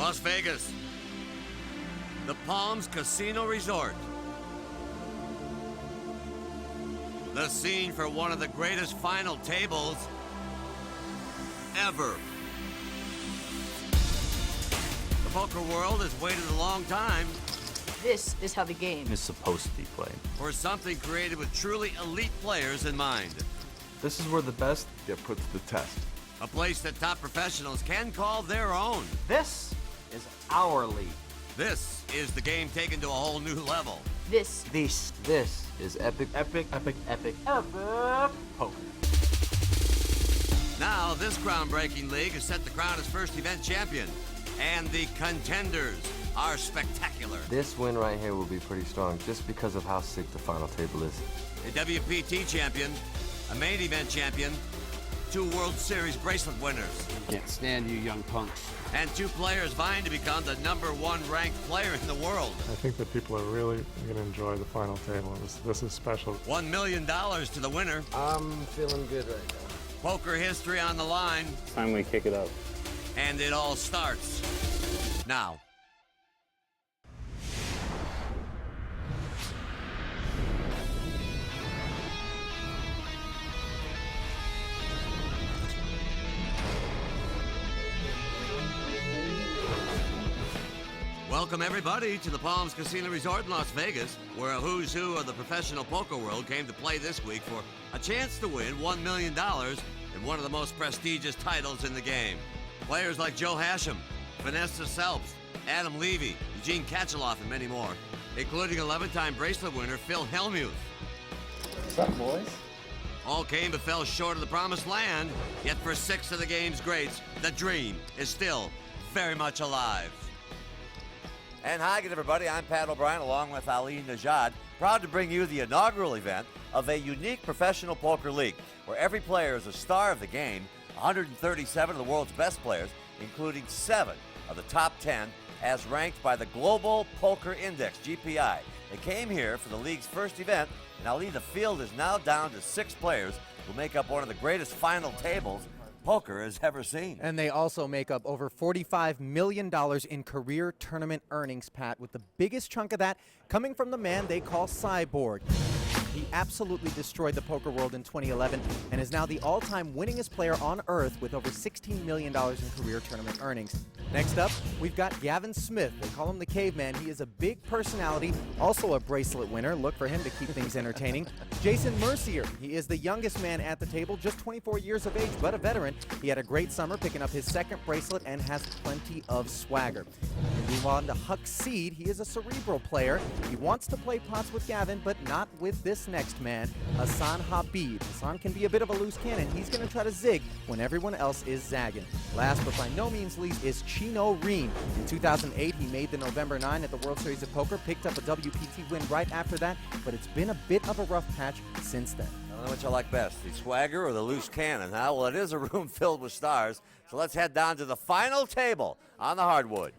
Las Vegas, the Palms Casino Resort. The scene for one of the greatest final tables ever. The poker world has waited a long time This is how the game is supposed to be played. for something created with truly elite players in mind. This is where the best get put to the test. A place that top professionals can call their own. This is our league. This is the game taken to a whole new level. This This is epic Poker. Now, this groundbreaking league is set to crown its first event champion. And the contenders are spectacular. This win right here will be pretty strong just because of how sick the final table is. A WPT champion, a main event champion, 2 World Series bracelet winners, Can't stand you young punks. and 2 players vying to become the #1 ranked player in the world. I think that people are really going to enjoy the final table. This is special. $1 million to the winner. I'm feeling good right now. Poker history on the line, It's time we kick it up. and it all starts now. Welcome, everybody, to the Palms Casino Resort in Las Vegas, where a who's who of the professional poker world came to play this week for a chance to win $1 million in one of the most prestigious titles in the game. Players like Joe Hasham, Vanessa Selps, Adam Levy, Eugene Katchaloff, and many more, including 11-time bracelet winner Phil Hellmuth. What's up, boys? All came but fell short of the promised land, yet for 6 of the game's greats, the dream is still very much alive. And hi again, everybody. I'm Pat O'Brien, along with Ali Najad, proud to bring you the inaugural event of a unique professional poker league, where every player is a star of the game, 137 of the world's best players, including 7 of the top 10 as ranked by the Global Poker Index, GPI. They came here for the league's first event, and Ali, the field is now down to 6 players who make up one of the greatest final tables poker has ever seen. And they also make up over $45 million in career tournament earnings, Pat, with the biggest chunk of that coming from the man they call Cyborg. He absolutely destroyed the poker world in 2011 and is now the all-time winningest player on Earth with over $16 million in career tournament earnings. Next up, we've got Gavin Smith. They call him the Caveman. He is a big personality, also a bracelet winner. Look for him to keep things entertaining. Jason Mercier. He is the youngest man at the table, just 24 years of age, but a veteran. He had a great summer picking up his 2nd bracelet and has plenty of swagger. We move on to Huck Seed. He is a cerebral player. He wants to play pots with Gavin, but not with this next man, Hassan Habib. Hassan can be a bit of a loose cannon. He's going to try to zig when everyone else is zagging. Last but by no means least is Chino Ream. In 2008, he made the November 9 at the World Series of Poker, picked up a WPT win right after that, but it's been a bit of a rough patch since then. I don't know which I like best, the swagger or the loose cannon, huh? Well, it is a room filled with stars, so let's head down to the final table on the hardwood.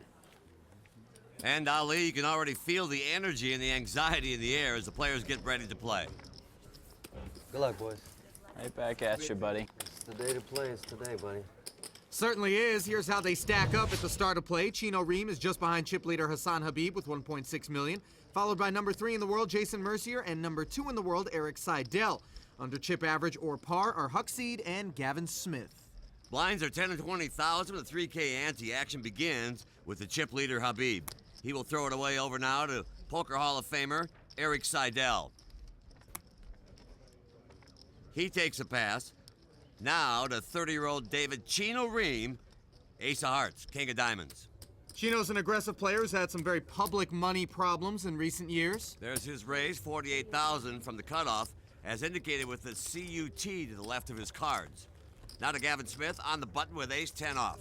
And Ali, you can already feel the energy and the anxiety in the air as the players get ready to play. Good luck, boys. Right back at you, buddy. It's the day to play. It's today, buddy. Certainly is. Here's how they stack up at the start of play. Chino Ream is just behind chip leader Hassan Habib with $1.6 million, followed by number 3 in the world, Jason Mercier, and number 2 in the world, Eric Seidel. Under chip average or par are Huck Seed and Gavin Smith. Blinds are 10 and 20,000. The 3K ante action begins with the chip leader Habib. He will throw it away over now to Poker Hall of Famer Eric Seidel. He takes a pass. Now to 30-year-old David Chino Ream, Ace of Hearts, King of Diamonds. Chino's an aggressive player who's had some very public money problems in recent years. There's his raise, 48,000 from the cutoff, as indicated with the CUT to the left of his cards. Now to Gavin Smith on the button with Ace-10 off.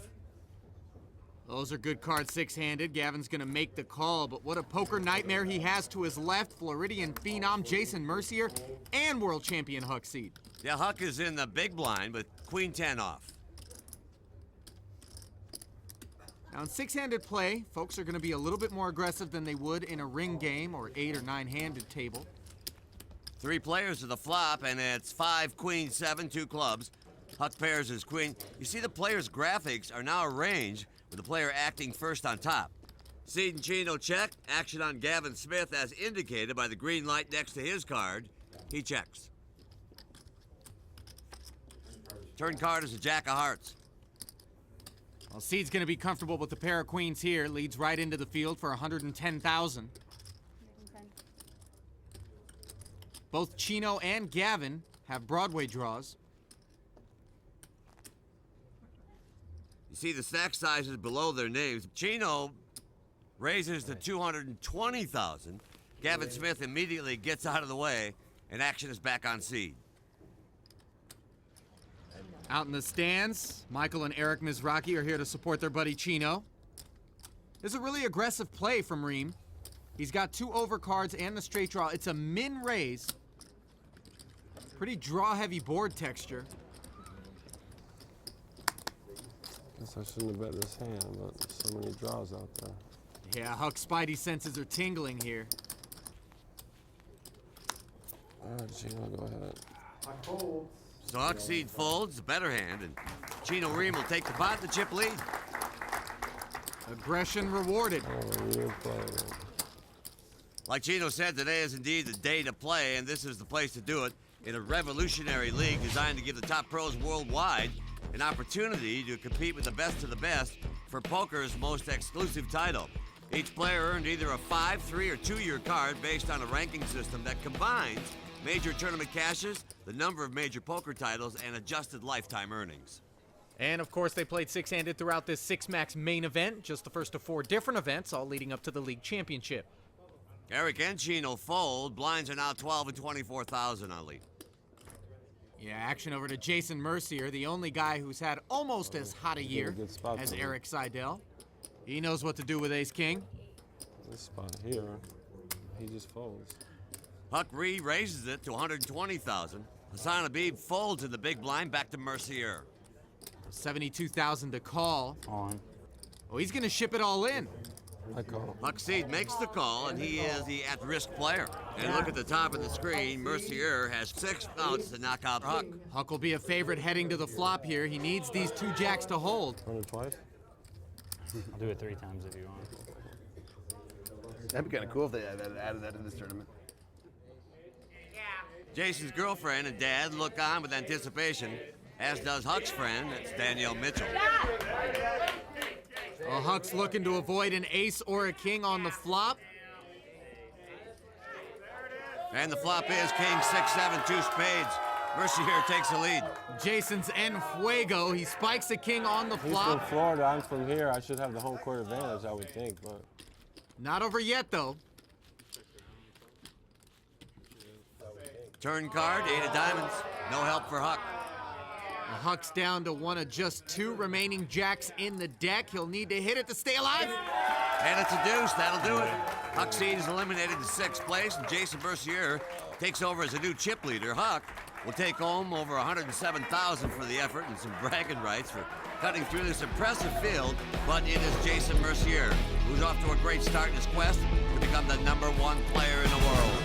Those are good cards six-handed. Gavin's going to make the call, but what a poker nightmare he has to his left. Floridian phenom Jason Mercier and world champion Huck Seed. Yeah, Huck is in the big blind with Queen-10 off. Now in six-handed play, folks are going to be a little bit more aggressive than they would in a ring game or 8 or 9-handed table. 3 players to the flop, and it's 5, Queen, 7, 2 clubs. Huck pairs his queen. You see the players' graphics are now arranged with the player acting first on top. Seed and Chino check. Action on Gavin Smith as indicated by the green light next to his card. He checks. Turn card is a jack of hearts. Well, Seed's going to be comfortable with the pair of queens here. Leads right into the field for 110,000. Both Chino and Gavin have Broadway draws. You see the stack sizes below their names. Chino raises to 220,000. Gavin Smith immediately gets out of the way, and action is back on Seed. Out in the stands, Michael and Eric Mizrachi are here to support their buddy Chino. This is a really aggressive play from Reem. He's got 2 overcards and the straight draw. It's a min raise. Pretty draw-heavy board texture. Guess I shouldn't have bet this hand, but there's so many draws out there. Yeah, Huck's spidey senses are tingling here. Alright, Gino, go ahead. So Huck Seed folds, the better hand, and Chino Reem will take the pot to chip lead. Aggression rewarded. Oh, you play it. Like Chino said, today is indeed the day to play, and this is the place to do it in a revolutionary league designed to give the top pros worldwide an opportunity to compete with the best of the best for poker's most exclusive title. Each player earned either a 5, 3, or 2-year card based on a ranking system that combines major tournament cashes, the number of major poker titles, and adjusted lifetime earnings. And of course, they played 6-handed throughout this 6-max main event, just the first of 4 different events, all leading up to the league championship. Eric and Chino fold. Blinds are now 12 and 24,000 on lead. Yeah, action over to Jason Mercier, the only guy who's had almost as hot a year good spot as for him. Eric Seidel. He knows what to do with ace-king. This spot here, he just folds. Huck Reed raises it to 120,000. Hassan Habib folds in the big blind back to Mercier. 72,000 to call. On. Oh, he's gonna ship it all in. I call. Huck Seed makes the call, and he is the at-risk player. And look at the top of the screen. Mercier has 6 outs to knock out Huck. Huck will be a favorite heading to the flop here. He needs these 2 jacks to hold. Turn it twice. I'll do it 3 times if you want. That'd be kind of cool if they added that to this tournament. Jason's girlfriend and dad look on with anticipation, as does Huck's friend, that's Danielle Mitchell. Well, Huck's looking to avoid an ace or a king on the flop. And the flop is king, 6, 7, 2 spades. Mercier takes the lead. Jason's en fuego. He spikes a king on the He's from flop. Florida, I'm from here. I should have the home court advantage, I would think, but Not over yet, though. Turn card, 8 of diamonds. No help for Huck. Well, Huck's down to one of just 2 remaining jacks in the deck. He'll need to hit it to stay alive. And it's a deuce, that'll do it. Huck Seed is eliminated to 6th place, and Jason Mercier takes over as a new chip leader. Huck will take home over 107,000 for the effort and some bragging rights for cutting through this impressive field, but it is Jason Mercier, who's off to a great start in his quest to become the #1 player in the world.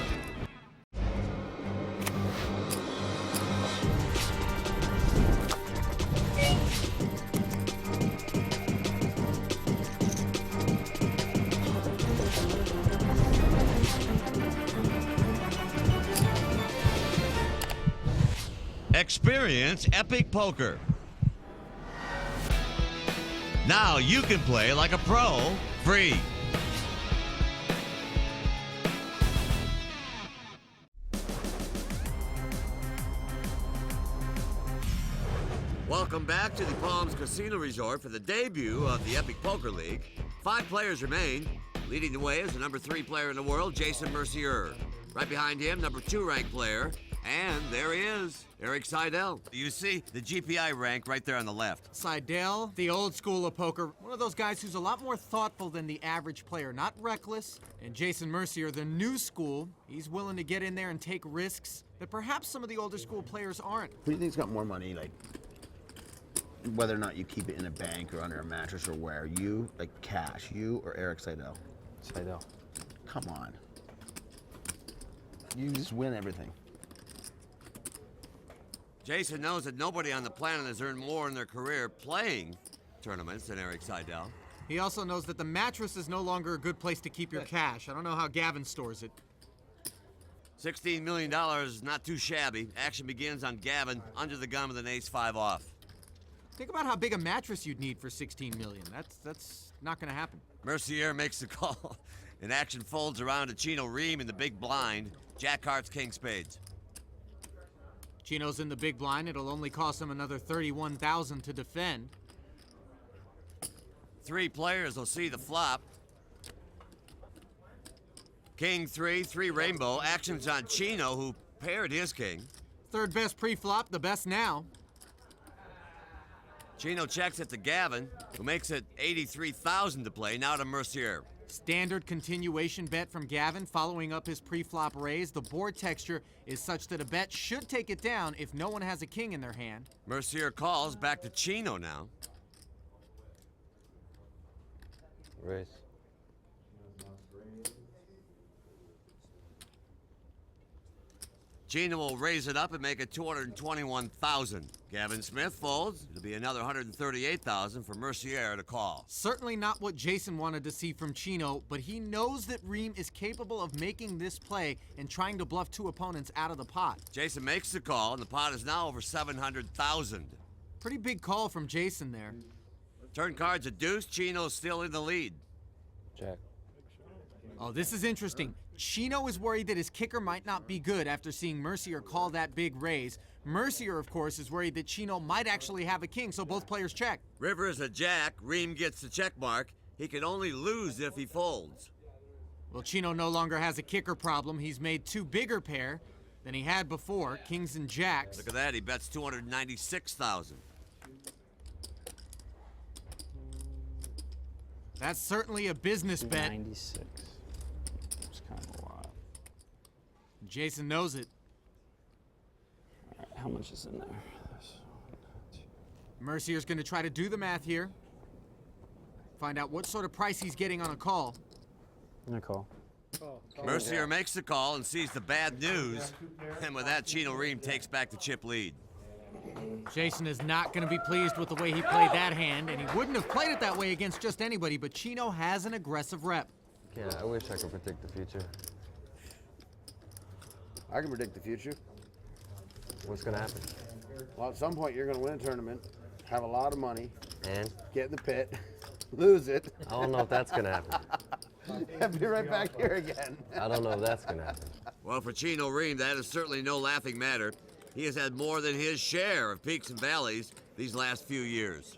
Experience Epic Poker. Now you can play like a pro, free. Welcome back to the Palms Casino Resort for the debut of the Epic Poker League. 5 players remain. Leading the way is the #3 player in the world, Jason Mercier. Right behind him, #2 ranked player, and there he is, Eric Seidel. You see the GPI rank right there on the left. Seidel, the old school of poker, one of those guys who's a lot more thoughtful than the average player, not reckless. And Jason Mercier, the new school, he's willing to get in there and take risks that perhaps some of the older school players aren't. Who do you think's got more money, like, whether or not you keep it in a bank or under a mattress or where? You, like cash, you or Eric Seidel? Seidel. Come on. You just win everything. Jason knows that nobody on the planet has earned more in their career playing tournaments than Eric Seidel. He also knows that the mattress is no longer a good place to keep your cash. I don't know how Gavin stores it. $16 million, not too shabby. Action begins on Gavin, under the gun with an ace-5 off. Think about how big a mattress you'd need for $16 million. That's not going to happen. Mercier makes the call, and action folds around to Chino Ream in the big blind. Jack hearts, king spades. Chino's in the big blind. It'll only cost him another $31,000 to defend. 3 players will see the flop. King 3, 3 rainbow. Action's on Chino, who paired his king. Third best pre-flop, the best now. Chino checks it to Gavin, who makes it $83,000 to play. Now to Mercier. Standard continuation bet from Gavin following up his pre-flop raise. The board texture is such that a bet should take it down if no one has a king in their hand. Mercier calls back to Chino now. Raise. Chino will raise it up and make it $221,000. Gavin Smith folds. It'll be another $138,000 for Mercier to call. Certainly not what Jason wanted to see from Chino, but he knows that Ream is capable of making this play and trying to bluff 2 opponents out of the pot. Jason makes the call, and the pot is now over $700,000. Pretty big call from Jason there. Turn card's a deuce. Chino's still in the lead. Jack. Oh, this is interesting. Chino is worried that his kicker might not be good after seeing Mercier call that big raise. Mercier, of course, is worried that Chino might actually have a king, so both players check. River is a jack. Ream gets the check mark. He can only lose if he folds. Well, Chino no longer has a kicker problem. He's made 2 bigger pair than he had before, kings and jacks. Look at that. He bets $296,000. That's certainly a business bet. 96. It's kind of a lot. Jason knows it. All right, how much is in there? Mercier's going to try to do the math here. Find out what sort of price he's getting on a call. I'm gonna call. Mercier makes the call and sees the bad news. And with that, Chino Ream takes back the chip lead. Jason is not going to be pleased with the way he played that hand, and he wouldn't have played it that way against just anybody, but Chino has an aggressive rep. Yeah, I wish I could predict the future. I can predict the future. What's gonna happen? Well, at some point, you're going to win a tournament, have a lot of money, And get in the pit, lose it, I don't know if that's gonna happen. and be right back here again. I don't know if that's gonna happen. Well, for Chino Ream, that is certainly no laughing matter. He has had more than his share of peaks and valleys these last few years.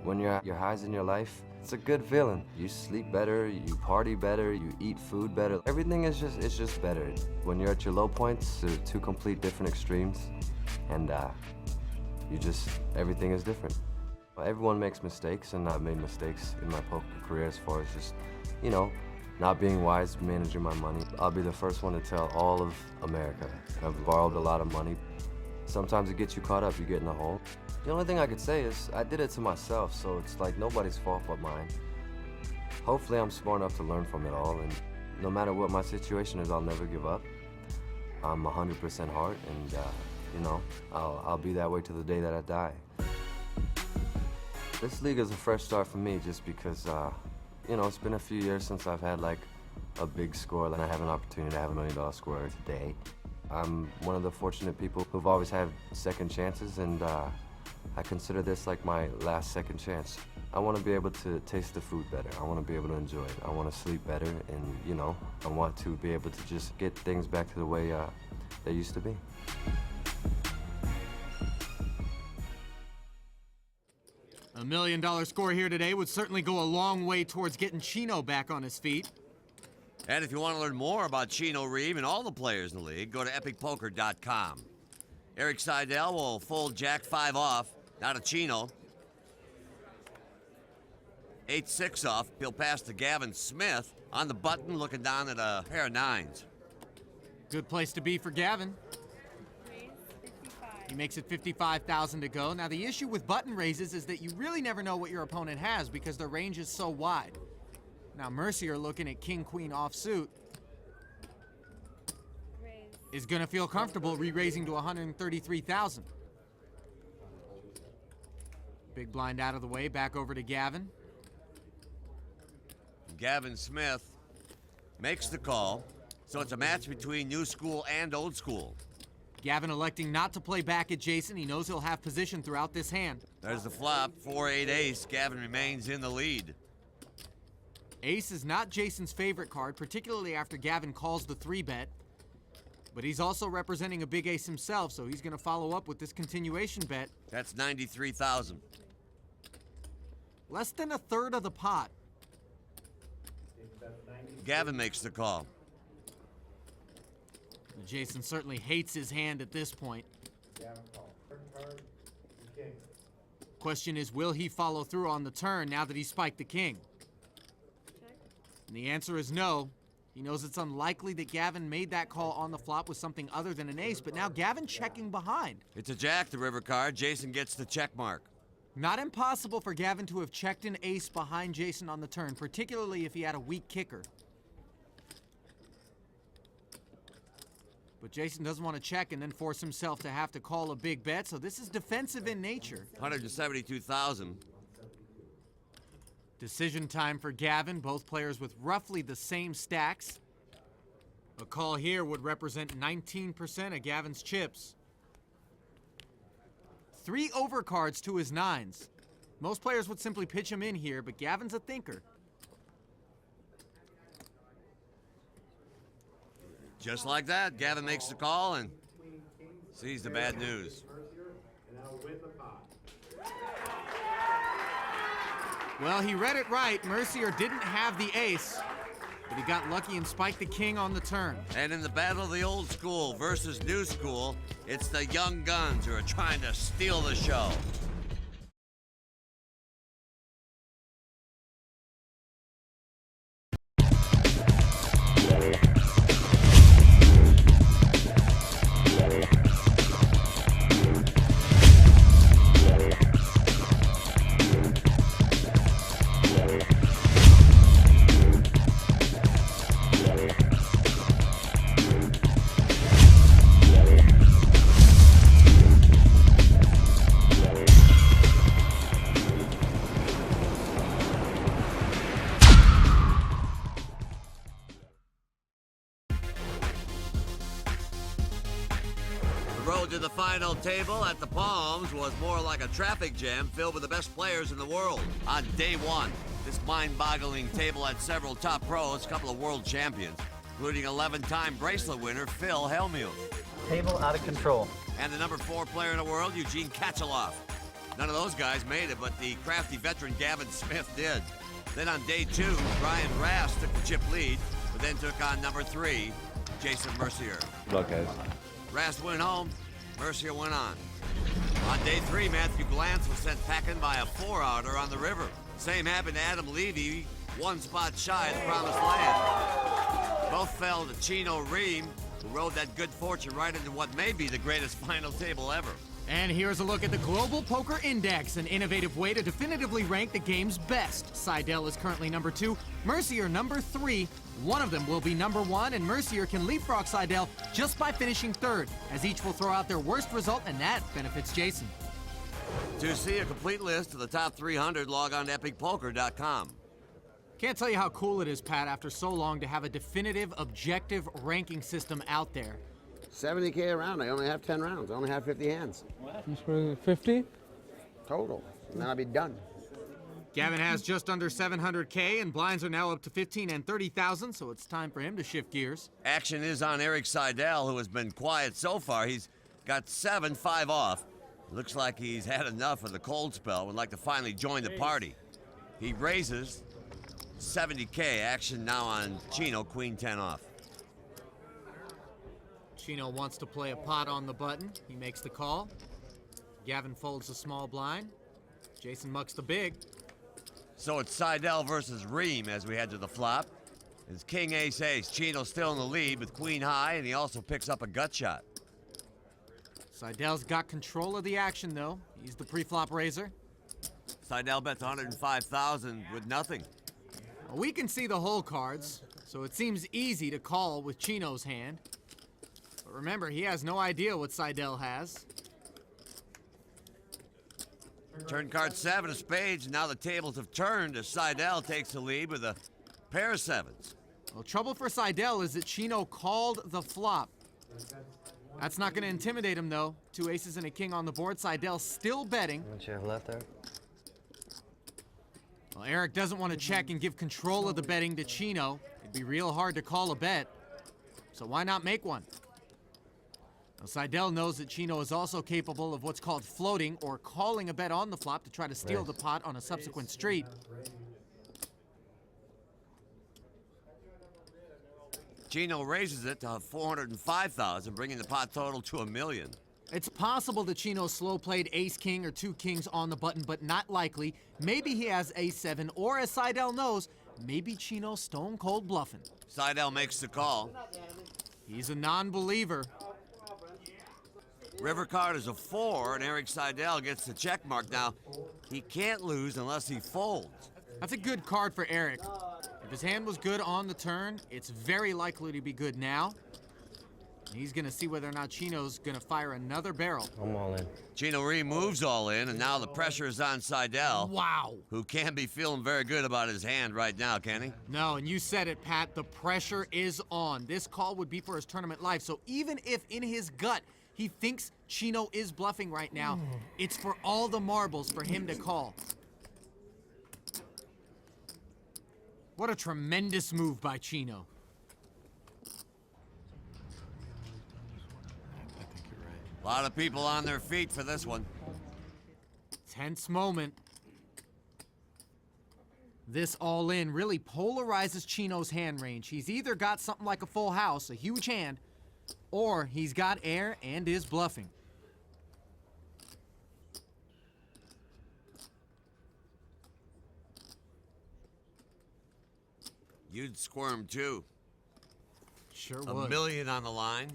When you're at your highs in your life, it's a good feeling. You sleep better, you party better, you eat food better. Everything is just better. When you're at your low points, they're 2 complete different extremes, and everything is different. Everyone makes mistakes, and I've made mistakes in my poker career as far as just, not being wise, managing my money. I'll be the first one to tell all of America. I've borrowed a lot of money. Sometimes it gets you caught up, you get in a hole. The only thing I could say is I did it to myself, so it's like nobody's fault but mine. Hopefully I'm smart enough to learn from it all, and no matter what my situation is, I'll never give up. I'm 100% heart, and I'll be that way to the day that I die. This league is a fresh start for me just because it's been a few years since I've had like a big score, and I have an opportunity to have $1 million score today. I'm one of the fortunate people who've always had second chances, and I consider this like my last second chance. I want to be able to taste the food better. I want to be able to enjoy it. I want to sleep better, and I want to be able to just get things back to the way they used to be. $1 million score here today would certainly go a long way towards getting Chino back on his feet. And if you want to learn more about Chino Ream and all the players in the league, go to epicpoker.com. Eric Seidel will fold Jack 5 off. Now to Chino. 8-6 off. He'll pass to Gavin Smith on the button, looking down at a pair of 9s. Good place to be for Gavin. He makes it $55,000 to go. Now, the issue with button raises is that you really never know what your opponent has because their range is so wide. Now, Mercier, looking at king-queen offsuit, is going to feel comfortable re-raising to $133,000. Big blind out of the way, back over to Gavin. Gavin Smith makes the call, so it's a match between new school and old school. Gavin electing not to play back at Jason. He knows he'll have position throughout this hand. There's the flop, 4-8 ace. Gavin remains in the lead. Ace is not Jason's favorite card, particularly after Gavin calls the 3-bet. But he's also representing a big ace himself, so he's going to follow up with this continuation bet. That's 93,000. Less than a third of the pot. Gavin makes the call. Jason certainly hates his hand at this point. Question is, will he follow through on the turn now that he spiked the king? And the answer is no. He knows it's unlikely that Gavin made that call on the flop with something other than an ace, but now Gavin checking behind. It's a jack, the river card. Jason gets the check mark. Not impossible for Gavin to have checked an ace behind Jason on the turn, particularly if he had a weak kicker. But Jason doesn't want to check and then force himself to have to call a big bet, so this is defensive in nature. 172,000. Decision time for Gavin, both players with roughly the same stacks. A call here would represent 19% of Gavin's chips. 3 overcards to his 9s. Most players would simply pitch him in here, but Gavin's a thinker. Just like that, Gavin makes the call and sees the bad news. Well, he read it right. Mercier didn't have the ace, but he got lucky and spiked the king on the turn. And in the battle of the old school versus new school, it's the young guns who are trying to steal the show. The road to the final table at the Palms was more like a traffic jam filled with the best players in the world. On day one, this mind-boggling table had several top pros, a couple of world champions, including 11-time bracelet winner Phil Hellmuth. Table out of control. And the number 4 player in the world, Eugene Kachaloff. None of those guys made it, but the crafty veteran Gavin Smith did. Then on day 2, Brian Rast took the chip lead, but then took on number 3, Jason Mercier. Good luck, guys. Rast went home, Mercier went on. On day 3, Matthew Glantz was sent packing by a 4-outer on the river. Same happened to Adam Levy, 1 spot shy of the promised land. Both fell to Chino Ream, who rode that good fortune right into what may be the greatest final table ever. And here's a look at the Global Poker Index, an innovative way to definitively rank the game's best. Seidel is currently number 2, Mercier number 3. One of them will be number 1, and Mercier can leapfrog Seidel just by finishing 3rd, as each will throw out their worst result, and that benefits Jason. To see a complete list of the top 300, log on to epicpoker.com. Can't tell you how cool it is, Pat, after so long to have a definitive, objective ranking system out there. 70K a round. I only have 10 rounds. I only have 50 hands. 50? Total. And then I'll be done. Gavin has just under 700K, and blinds are now up to 15 and 30,000, so it's time for him to shift gears. Action is on Erik Seidel, who has been quiet so far. He's got 7, 5 off. Looks like he's had enough of the cold spell, would like to finally join the party. He raises 70K. Action now on Chino, Queen 10 off. Chino wants to play a pot on the button. He makes the call. Gavin folds the small blind. Jason mucks the big. So it's Seidel versus Ream as we head to the flop. It's King Ace Ace. Chino still in the lead with Queen High, and he also picks up a gut shot. Seidel's got control of the action, though. He's the pre-flop raiser. Seidel bets 105,000 with nothing. We can see the hole cards, so it seems easy to call with Chino's hand. But remember, he has no idea what Seidel has. Turn card 7 of spades, and now the tables have turned as Seidel takes the lead with a pair of sevens. Well, trouble for Seidel is that Chino called the flop. That's not going to intimidate him, though. 2 aces and a king on the board. Seidel still betting. What you have left there? Well, Eric doesn't want to check and give control of the betting to Chino. It'd be real hard to call a bet. So why not make one? Now, Seidel knows that Chino is also capable of what's called floating, or calling a bet on the flop to try to steal the pot on a subsequent street. Chino raises it to 405,000, bringing the pot total to $1 million. It's possible that Chino slow played ace-king or 2 kings on the button, but not likely. Maybe he has ace-7, or as Seidel knows, maybe Chino's stone-cold bluffing. Seidel makes the call. He's a non-believer. River card is a 4, and Eric Seidel gets the check mark. Now, he can't lose unless he folds. That's a good card for Eric. If his hand was good on the turn, it's very likely to be good now. He's going to see whether or not Chino's going to fire another barrel. I'm all in. Chino Ree moves all in, and now the pressure is on Seidel. Wow. Who can't be feeling very good about his hand right now, can he? No, and you said it, Pat. The pressure is on. This call would be for his tournament life. So even if in his gut he thinks Chino is bluffing right now, it's for all the marbles for him to call. What a tremendous move by Chino. A lot of people on their feet for this one. Tense moment. This all-in really polarizes Chino's hand range. He's either got something like a full house, a huge hand, or he's got air and is bluffing. You'd squirm too. Sure $1 would. million on the line.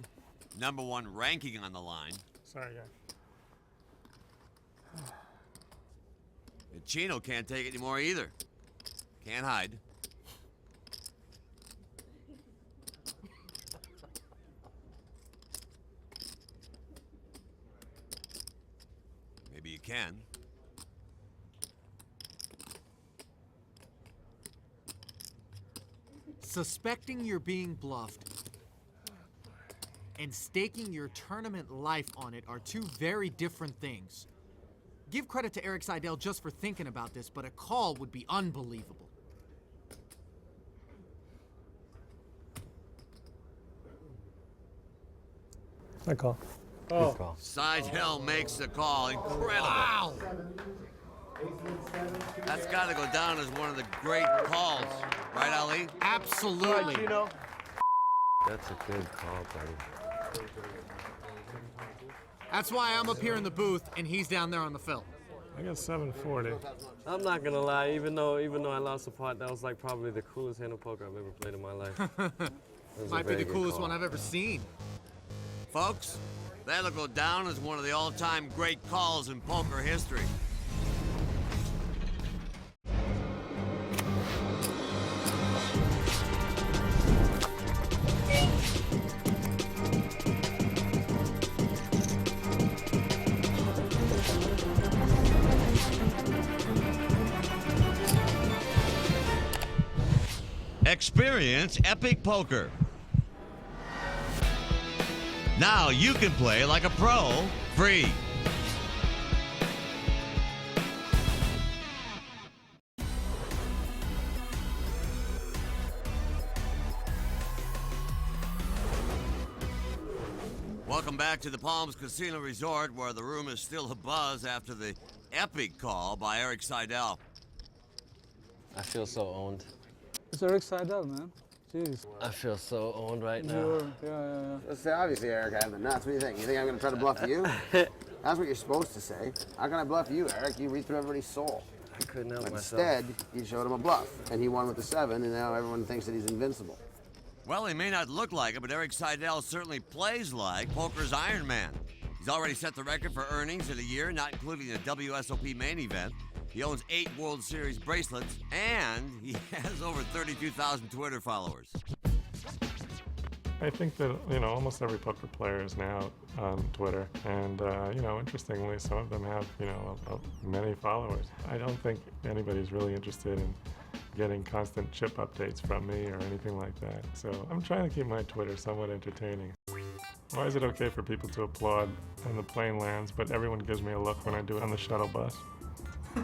#1 ranking on the line. Sorry, guys. And Chino can't take it anymore either. Can't hide. Maybe you can. Suspecting you're being bluffed and staking your tournament life on it are 2 very different things. Give credit to Eric Seidel just for thinking about this, but a call would be unbelievable. I call. Good call. Seidel makes the call. Incredible. Wow! That's got to go down as one of the great calls. Right, Ali? Absolutely. That's a good call, buddy. That's why I'm up here in the booth and he's down there on the fill. I got 740. I'm not gonna lie, even though I lost the pot, that was like probably the coolest hand of poker I've ever played in my life. Might be the coolest one I've ever seen. Folks, that'll go down as one of the all-time great calls in poker history. Experience Epic Poker. Now you can play like a pro, free. Welcome back to the Palms Casino Resort, where the room is still abuzz after the epic call by Eric Seidel. I feel so owned. It's Eric Seidel, man. Jeez. I feel so owned right now. Yeah. Let's say, obviously, Eric, I have the nuts. What do you think? You think I'm going to try to bluff you? That's what you're supposed to say. How can I bluff you, Eric? You read through everybody's soul. I couldn't help But myself. instead, you showed him a bluff, and he won with the 7, and now everyone thinks that he's invincible. Well, he may not look like it, but Eric Seidel certainly plays like poker's Iron Man. He's already set the record for earnings in a year, not including the WSOP main event. He owns 8 World Series bracelets, and he has over 32,000 Twitter followers. I think that, almost every poker player is now on Twitter, and you know, interestingly, some of them have, you know, many followers. I don't think anybody's really interested in getting constant chip updates from me or anything like that. So I'm trying to keep my Twitter somewhat entertaining. Why is it okay for people to applaud when the plane lands, but everyone gives me a look when I do it on the shuttle bus? I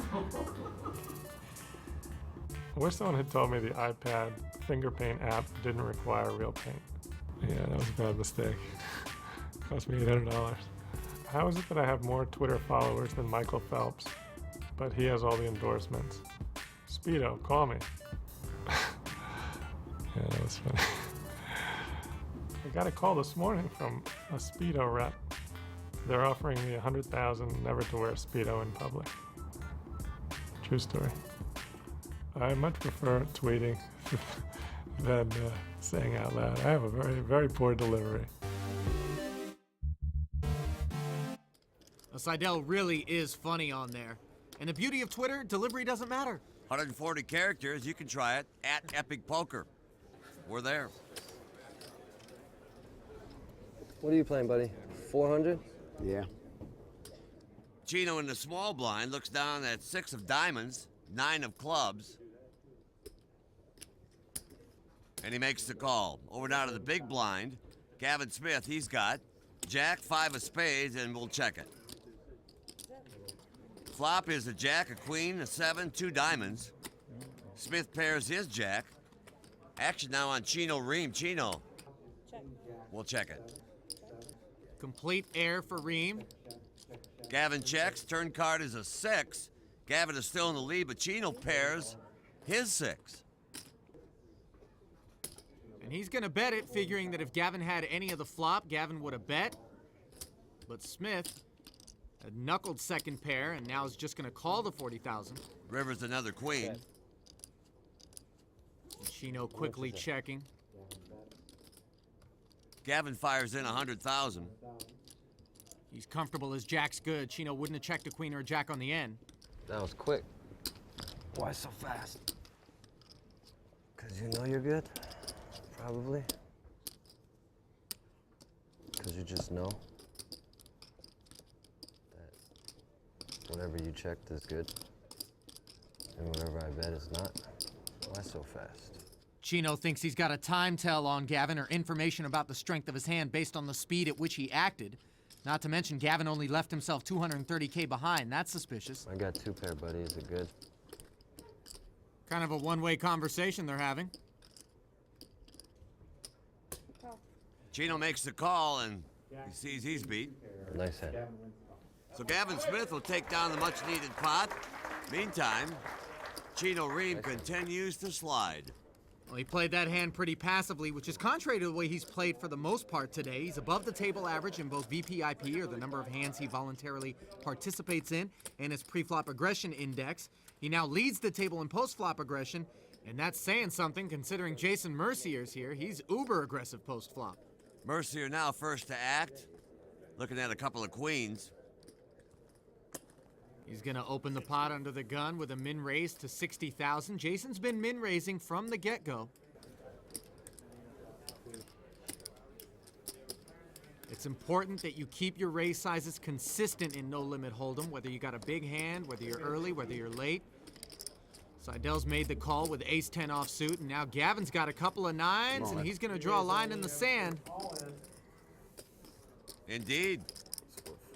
wish someone had told me the iPad finger paint app didn't require real paint. Yeah, that was a bad mistake. Cost me $800. How is it that I have more Twitter followers than Michael Phelps, but he has all the endorsements? Speedo, call me. Yeah, that was funny. I got a call this morning from a Speedo rep. They're offering me $100,000 never to wear Speedo in public. True story. I much prefer tweeting than saying out loud. I have a very, very poor delivery. Seidel really is funny on there. And the beauty of Twitter, delivery doesn't matter. 140 characters, you can try it at Epic Poker. We're there. What are you playing, buddy? 400? Yeah. Chino in the small blind looks down at 6 of diamonds, 9 of clubs. And he makes the call. Over now to the big blind. Gavin Smith, he's got Jack, 5 of spades, and we'll check it. Flop is a Jack, a Queen, a 7, 2 diamonds. Smith pairs his Jack. Action now on Chino Ream. Chino. Check. We'll check it. Complete air for Ream. Gavin checks. Turn card is a 6. Gavin is still in the lead, but Chino pairs his 6. And he's going to bet it, figuring that if Gavin had any of the flop, Gavin would have bet. But Smith had knuckled second pair, and now is just going to call the 40,000. River's another Queen. Chino quickly checking. Gavin fires in 100,000. He's comfortable as Jack's good. Chino wouldn't have checked a Queen or a Jack on the end. That was quick. Why so fast? Because you know you're good? Probably. Because you just know that whatever you checked is good, and whatever I bet is not. Why so fast? Chino thinks he's got a time tell on Gavin or information about the strength of his hand based on the speed at which he acted. Not to mention, Gavin only left himself $230K behind. That's suspicious. I got 2 pair, buddy. Is it good? Kind of a one-way conversation they're having. Chino makes the call, and he sees he's beat. Nice hand. So Gavin Smith will take down the much-needed pot. Meantime, Chino Ream continues to slide. Well, he played that hand pretty passively, which is contrary to the way he's played for the most part today. He's above the table average in both VPIP, or the number of hands he voluntarily participates in, and his pre-flop aggression index. He now leads the table in post-flop aggression, and that's saying something considering Jason Mercier's here. He's uber aggressive post-flop. Mercier now first to act, looking at a couple of queens. He's gonna open the pot under the gun with a min raise to 60,000. Jason's been min raising from the get-go. It's important that you keep your raise sizes consistent in No Limit Hold'em, whether you got a big hand, whether you're early, whether you're late. Seidel's made the call with ace-10 offsuit, and now Gavin's got a couple of 9s, and he's gonna draw a line in the sand. Indeed.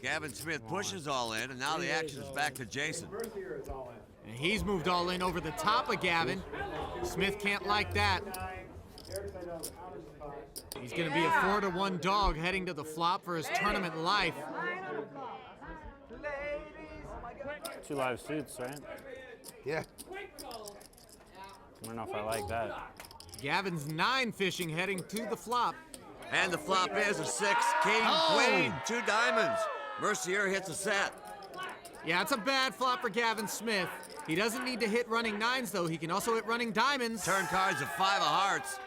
Gavin Smith pushes all in, and now the action is back to Jason. And he's moved all in over the top of Gavin. Smith can't like that. He's going to be a 4-1 dog heading to the flop for his tournament life. 2 live suits, right? Yeah. I don't know if I like that. Gavin's 9 fishing heading to the flop. And the flop is a 6, king, queen, 2 diamonds. Mercier hits a set. Yeah, it's a bad flop for Gavin Smith. He doesn't need to hit running 9s, though. He can also hit running diamonds. Turn cards of 5 of hearts.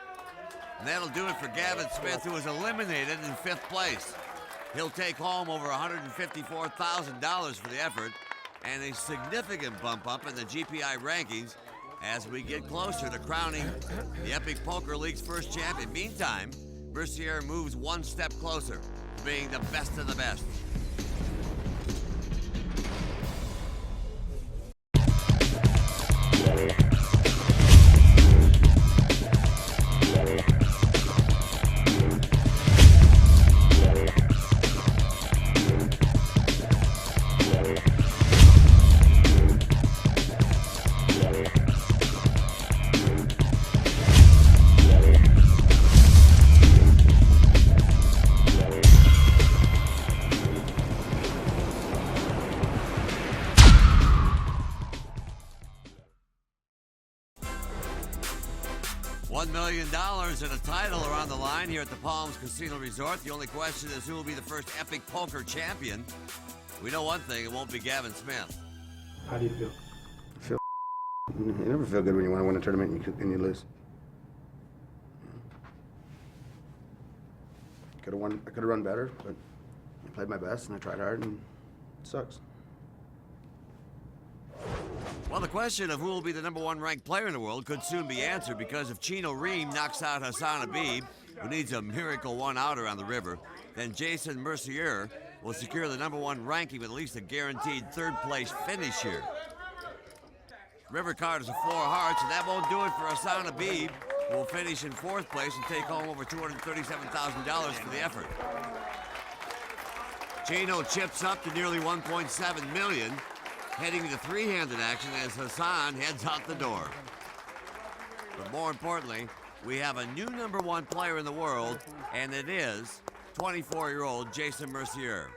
And that'll do it for Gavin Smith, who was eliminated in 5th place. He'll take home over $154,000 for the effort and a significant bump up in the GPI rankings as we get closer to crowning the Epic Poker League's first champion. Meantime, Mercier moves 1 step closer. for being the best of the best. $1 million and a title are on the line here at the Palms Casino Resort. The only question is who will be the first epic poker champion. We know one thing, it won't be Gavin Smith. How do you feel? I feel you never feel good when you want to win a tournament and you lose. I could have run better, but I played my best and I tried hard, and it sucks. Well, the question of who will be the #1 ranked player in the world could soon be answered, because if Chino Reem knocks out Hassan Habib, who needs a miracle one-outer on the river, then Jason Mercier will secure the #1 ranking with at least a guaranteed third-place finish here. River card is a 4 hearts, and that won't do it for Hassan Habib, who will finish in 4th place and take home over $237,000 for the effort. Chino chips up to nearly $1.7 million, heading to three-handed action as Hassan heads out the door. But more importantly, we have a new #1 player in the world, and it is 24-year-old Jason Mercier.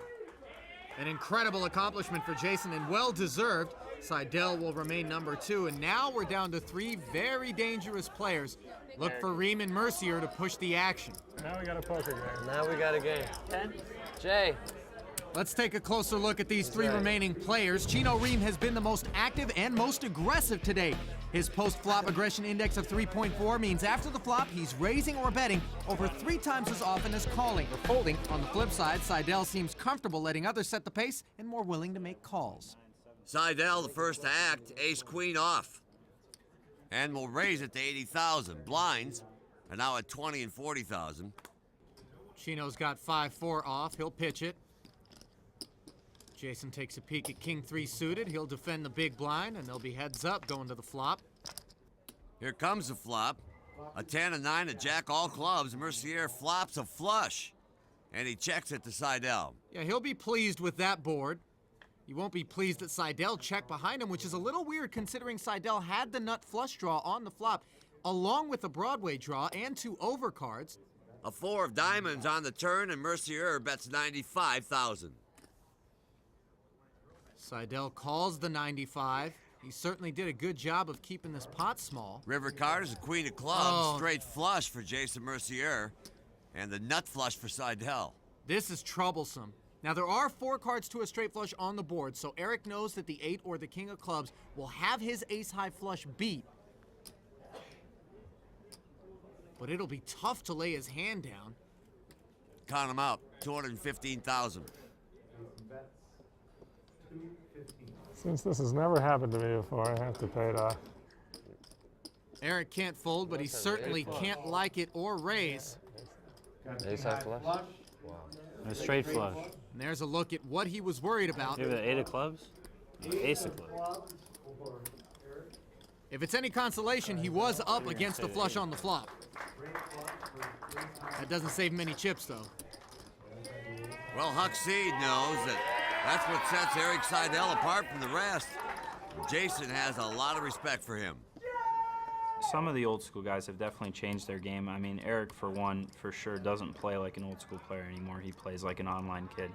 An incredible accomplishment for Jason, and well-deserved. Seidel will remain #2, and now we're down to 3 very dangerous players. Look for Reem and Mercier to push the action. Now we got a poker game. Now we got a game. Jay. Let's take a closer look at these 3 remaining players. Chino Reem has been the most active and most aggressive today. His post-flop aggression index of 3.4 means after the flop, he's raising or betting over 3 times as often as calling or folding. On the flip side, Seidel seems comfortable letting others set the pace and more willing to make calls. Seidel, the first to act, ace-queen off. And will raise it to 80,000. Blinds are now at 20 and 40,000. Chino's got 5-4 off. He'll pitch it. Jason takes a peek at King 3 suited. He'll defend the big blind, and they'll be heads up going to the flop. Here comes the flop. A 10, a 9, a jack, all clubs. Mercier flops a flush, and he checks it to Seidel. Yeah, he'll be pleased with that board. He won't be pleased that Seidel checked behind him, which is a little weird considering Seidel had the nut flush draw on the flop, along with the Broadway draw and 2 overcards. A 4 of diamonds on the turn, and Mercier bets 95,000. Seidel calls the 95. He certainly did a good job of keeping this pot small. River card is a queen of clubs, straight flush for Jason Mercier, and the nut flush for Seidel. This is troublesome. Now, there are 4 cards to a straight flush on the board, so Eric knows that the 8 or the king of clubs will have his ace-high flush beat. But it'll be tough to lay his hand down. Count him out, 215,000. Since this has never happened to me before, I have to pay it off. Eric can't fold, but he certainly can't like it or raise. Ace-high flush? Wow. A straight flush. And there's a look at what he was worried about. Give it an 8 of clubs? Ace of clubs. If it's any consolation, he was up against the flush on the flop. That doesn't save many chips, though. Well, Huck Seed knows that that's what sets Eric Seidel apart from the rest. Jason has a lot of respect for him. Some of the old school guys have definitely changed their game. I mean, Eric, for one, for sure, doesn't play like an old school player anymore. He plays like an online kid.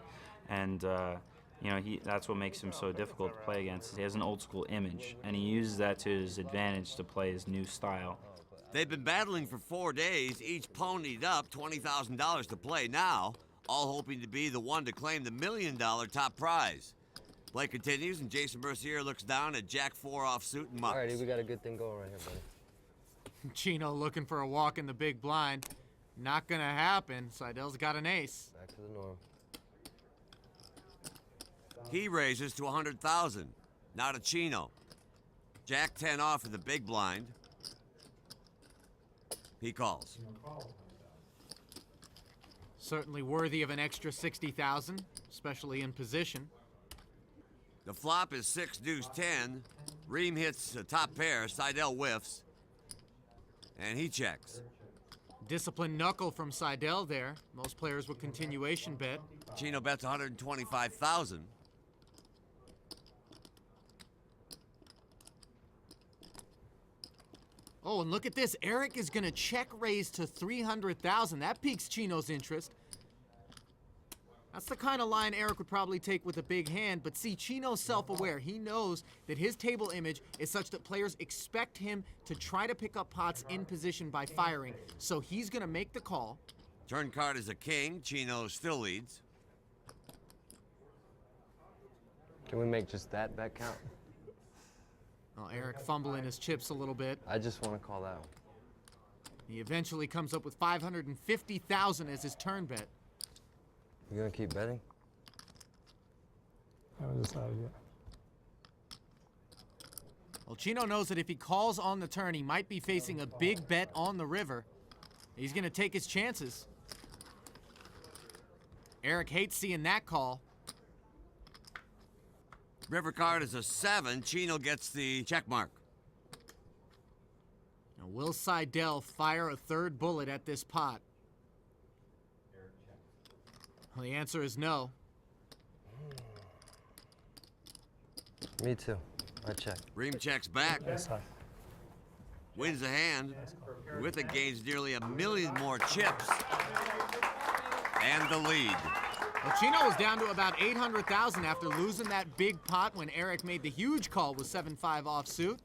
And, you know, that's what makes him so difficult to play against. He has an old school image, and he uses that to his advantage to play his new style. They've been battling for 4 days, each ponied up $20,000 to play now, all hoping to be the one to claim the $1 million top prize. Play continues, and Jason Mercier looks down at Jack 4 offsuit and mucks. All righty, we got a good thing going right here, buddy. Chino looking for a walk in the big blind. Not gonna happen. Seidel's got an ace. Back to the norm. He raises to 100,000. Now to Chino. Jack 10 off in the big blind. He calls. Certainly worthy of an extra 60,000, especially in position. The flop is 6 deuce 10. Ream hits the top pair. Seidel whiffs. And he checks. Disciplined knuckle from Seidel there. Most players would continuation bet. Chino bets 125,000. Oh, and look at this. Eric is going to check raise to 300,000. That piques Chino's interest. That's the kind of line Eric would probably take with a big hand, but see, Chino's self-aware. He knows that his table image is such that players expect him to try to pick up pots in position by firing, so he's going to make the call. Turn card is a king. Chino still leads. Can we make just that bet count? Oh, Eric fumbling his chips a little bit. I just want to call that one. He eventually comes up with 550,000 as his turn bet. You gonna keep betting? I haven't decided yet. Well, Chino knows that if he calls on the turn, he might be facing a big bet on the river. He's going to take his chances. Eric hates seeing that call. River card is a 7. Chino gets the check mark. Now, will Seidel fire a third bullet at this pot? Well, the answer is no. Me too. I check. Ream checks back. Wins the hand. With it gains nearly 1 million more chips. And the lead. Well, Chino was down to about 800,000 after losing that big pot when Eric made the huge call with 7-5 offsuit.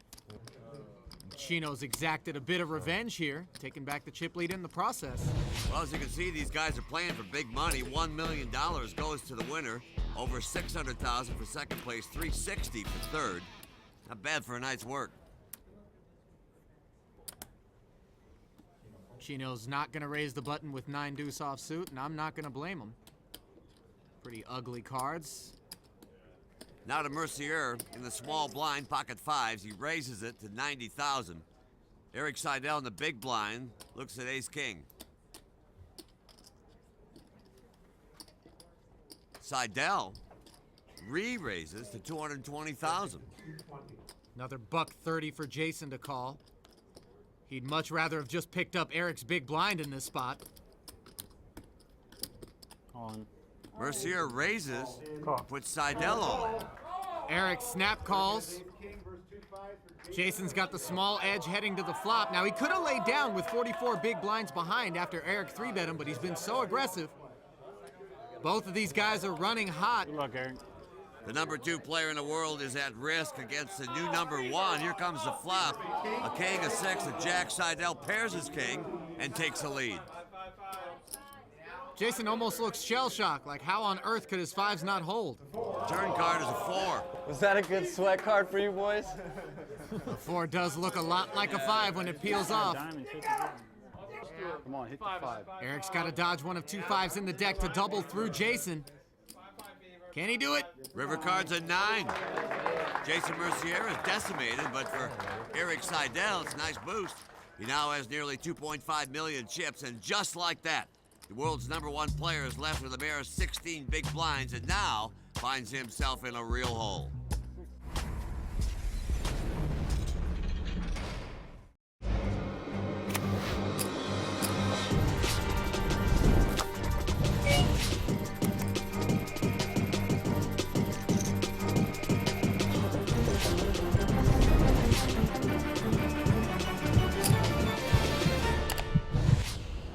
Chino's exacted a bit of revenge here, taking back the chip lead in the process. Well, as you can see, these guys are playing for big money. $1 million goes to the winner. Over 600,000 for second place, 360 for third. Not bad for a night's work. Chino's not going to raise the button with 9 deuce offsuit, and I'm not going to blame him. Pretty ugly cards. Now to Mercier in the small blind, pocket 5s. He raises it to 90,000. Eric Seidel in the big blind looks at ace-king. Seidel re-raises to 220,000. Another $130 for Jason to call. He'd much rather have just picked up Eric's big blind in this spot. On. Mercier raises, puts Seidel on. Eric snap calls. Jason's got the small edge heading to the flop. Now, he could have laid down with 44 big blinds behind after Eric 3-bet him, but he's been so aggressive. Both of these guys are running hot. Good luck, Eric. The number 2 player in the world is at risk against the new number 1. Here comes the flop. A king, a 6, a jack. Seidel pairs his king and takes the lead. Jason almost looks shell-shocked, like how on earth could his 5s not hold? Turn card is a 4. Was that a good sweat card for you boys? The 4 does look a lot like a 5 when it peels off. Come on, hit the 5. Eric's got to dodge one of 2 5s in the deck to double through Jason. Can he do it? River card's a 9. Jason Mercier is decimated, but for Eric Seidel, it's a nice boost. He now has nearly 2.5 million chips, and just like that, the world's number 1 player is left with a mere 16 big blinds and now finds himself in a real hole.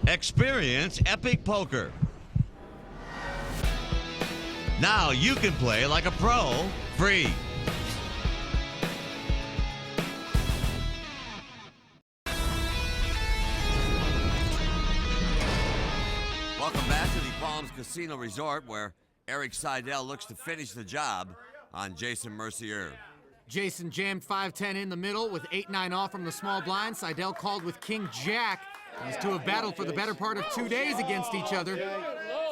Experience Epic Poker. Now you can play like a pro, free. Welcome back to the Palms Casino Resort, where Eric Seidel looks to finish the job on Jason Mercier. Jason jammed 5-10 in the middle with 8-9 off from the small blind. Seidel called with King-Jack. These two have battled for the better part of 2 days against each other.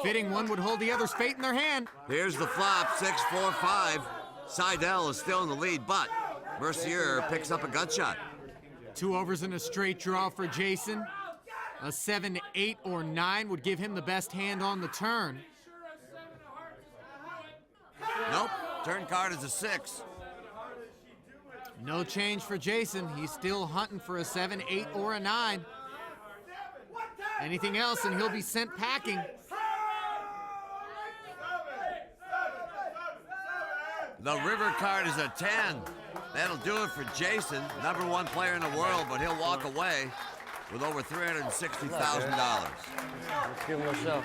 Fitting one would hold the other's fate in their hand. Here's the flop, 6-4-5. Seidel is still in the lead, but Mercier picks up a gut shot. 2 overs and a straight draw for Jason. A 7, 8, or 9 would give him the best hand on the turn. Nope, turn card is a 6. No change for Jason. He's still hunting for a 7, 8, or a 9. Anything else and he'll be sent packing. The river card is a 10. That'll do it for Jason, #1 player in the world, but he'll walk away with over $360,000. Let's give him a show.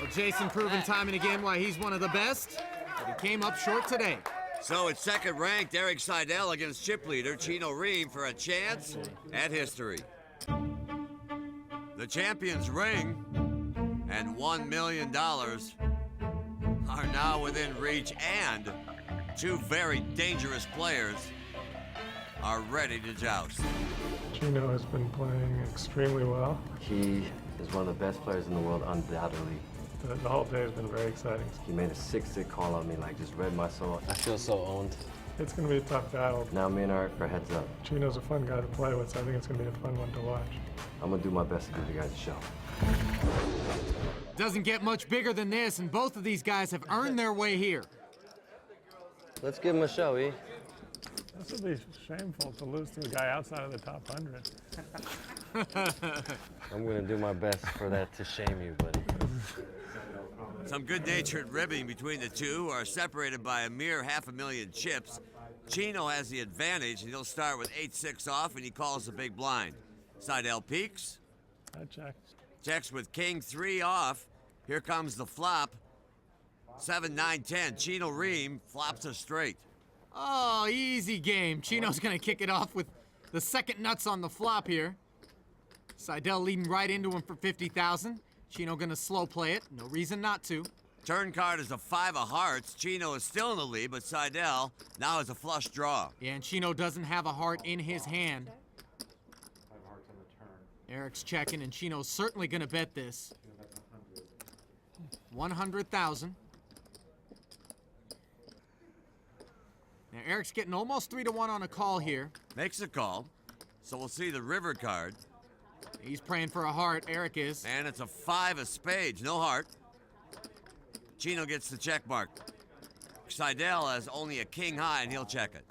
Well, Jason proving time and again why he's one of the best, but he came up short today. So it's second-ranked Eric Seidel against chip leader Chino Reem for a chance at history. The champions ring and $1 million are now within reach, and two very dangerous players are ready to joust. Chino has been playing extremely well. He is one of the best players in the world, undoubtedly. The whole day has been very exciting. He made a 6-6 call on me, like just read my soul. I feel so owned. It's going to be a tough battle. Now me and Eric are heads up. Chino's a fun guy to play with, so I think it's going to be a fun one to watch. I'm going to do my best to give you guys a show. Doesn't get much bigger than this, and both of these guys have earned their way here. Let's give him a show, E. This would be shameful to lose to a guy outside of the top 100. I'm going to do my best for that to shame you, buddy. Some good-natured ribbing between the two, who are separated by a mere 500,000 chips. Chino has the advantage, and he'll start with 8-6 off, and he calls the big blind. Seidel peeks. I check. Checks with king 3 off. Here comes the flop. 7, 9, 10. Chino Reem flops a straight. Oh, easy game. Chino's gonna kick it off with the second nuts on the flop here. Seidel leading right into him for 50,000. Chino gonna slow play it. No reason not to. Turn card is a 5 of hearts. Chino is still in the lead, but Seidel now has a flush draw. Yeah, and Chino doesn't have a heart in his hand. Eric's checking, and Chino's certainly gonna bet this. 100,000. Now Eric's getting almost 3-1 on a call here. Makes a call, so we'll see the river card. He's praying for a heart, Eric is. And it's a 5 of spades, no heart. Chino gets the check mark. Seidel has only a king high, and he'll check it.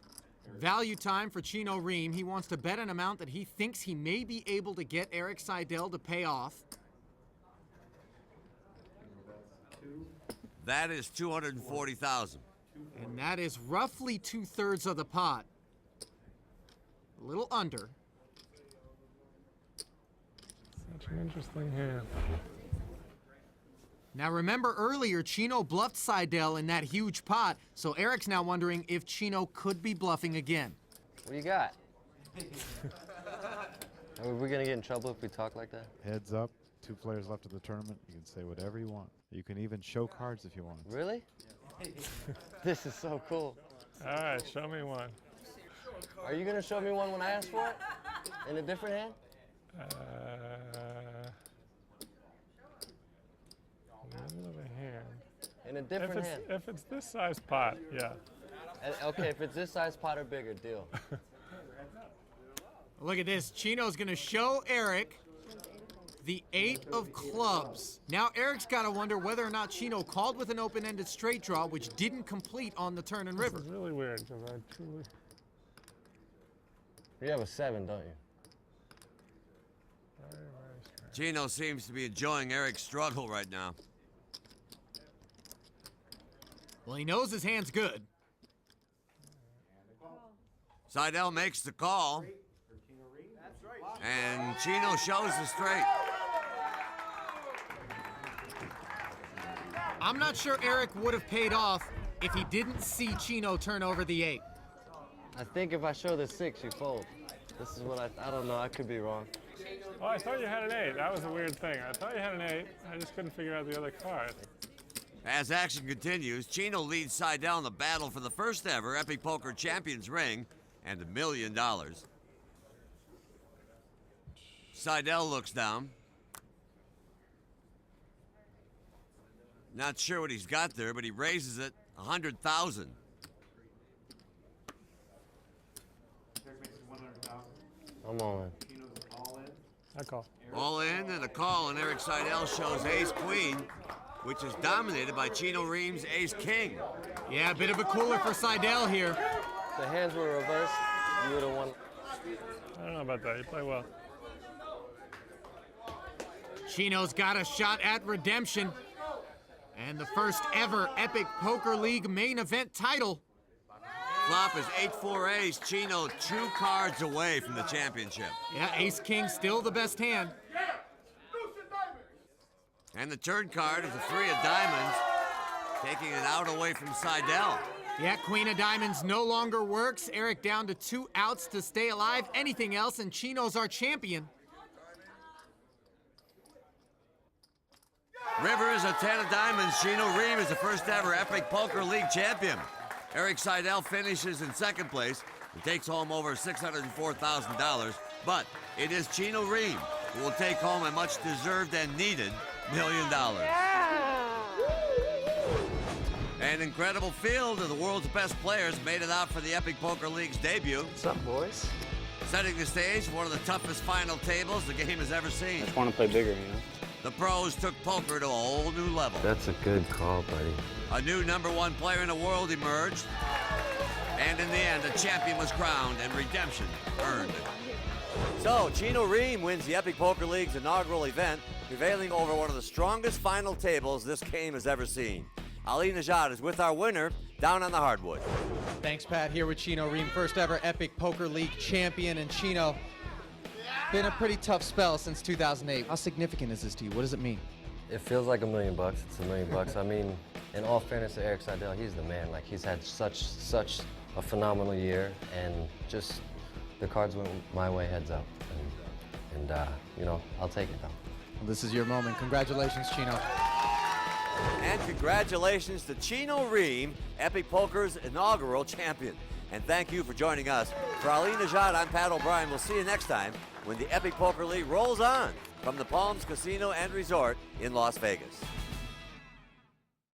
Value time for Chino Reem. He wants to bet an amount that he thinks he may be able to get Eric Seidel to pay off. That is 240,000. And that is roughly 2/3 of the pot. A little under. Such an interesting hand. Now remember earlier, Chino bluffed Seidel in that huge pot, so Eric's now wondering if Chino could be bluffing again. What do you got? Are we going to get in trouble if we talk like that? Heads up, 2 players left of the tournament. You can say whatever you want. You can even show cards if you want. Really? This is so cool. All right, show me one. Are you going to show me one when I ask for it? In a different hand? Middle of a hand. In a different hand. If it's this size pot, yeah. Okay, if it's this size pot or bigger, deal. Look at this. Chino's going to show Eric the 8 of clubs. Now Eric's got to wonder whether or not Chino called with an open-ended straight draw, which didn't complete on the turn and river. This is really weird because I truly... You have a 7, don't you? Very, very strange. Chino seems to be enjoying Eric's struggle right now. Well, he knows his hand's good. Seidel makes the call. And Chino shows the straight. I'm not sure Eric would have paid off if he didn't see Chino turn over the 8. I think if I show the 6, you fold. This is what I don't know. I could be wrong. Oh, I thought you had an 8. That was a weird thing. I thought you had an 8. I just couldn't figure out the other card. As action continues, Chino leads Seidel in the battle for the first ever Epic Poker Champions ring and $1 million. Seidel looks down. Not sure what he's got there, but he raises it 100,000. I'm all in. I call. All in and a call, and Eric Seidel shows ace-queen, which is dominated by Chino Reams' ace-king. Yeah, a bit of a cooler for Seidel here. If the hands were reversed, you would have won. I don't know about that. You play well. Chino's got a shot at redemption. And the first ever Epic Poker League main event title. Flop is 8-4 ace. Chino 2 cards away from the championship. Yeah, ace-king still the best hand. And the turn card is the 3 of diamonds, taking it out away from Seidel. Yeah, queen of diamonds no longer works. Eric down to 2 outs to stay alive. Anything else, and Chino's our champion. River is a 10 of diamonds. Chino Ream is the first ever Epic Poker League champion. Eric Seidel finishes in second place and takes home over $604,000. But it is Chino Ream who will take home a much deserved and needed $1 million. An incredible field of the world's best players made it out for the Epic Poker League's debut. What's up, boys? Setting the stage for one of the toughest final tables the game has ever seen. Just want to play bigger, you know? The pros took poker to a whole new level. That's a good call, buddy. A new #1 player in the world emerged. And in the end, a champion was crowned and redemption earned. So, Chino Ream wins the Epic Poker League's inaugural event, prevailing over one of the strongest final tables this game has ever seen. Ali Najad is with our winner down on the hardwood. Thanks, Pat. Here with Chino Ream, first ever Epic Poker League champion. And Chino, been a pretty tough spell since 2008. How significant is this to you? What does it mean? It feels like $1 million. It's $1 million. I mean, in all fairness to Eric Seidel, he's the man. Like, he's had such a phenomenal year, and just the cards went my way, heads up. And you know, I'll take it though. Well, this is your moment. Congratulations, Chino. And congratulations to Chino Ream, Epic Poker's inaugural champion. And thank you for joining us. For Ali Najad, I'm Pat O'Brien. We'll see you next time when the Epic Poker League rolls on from the Palms Casino and Resort in Las Vegas.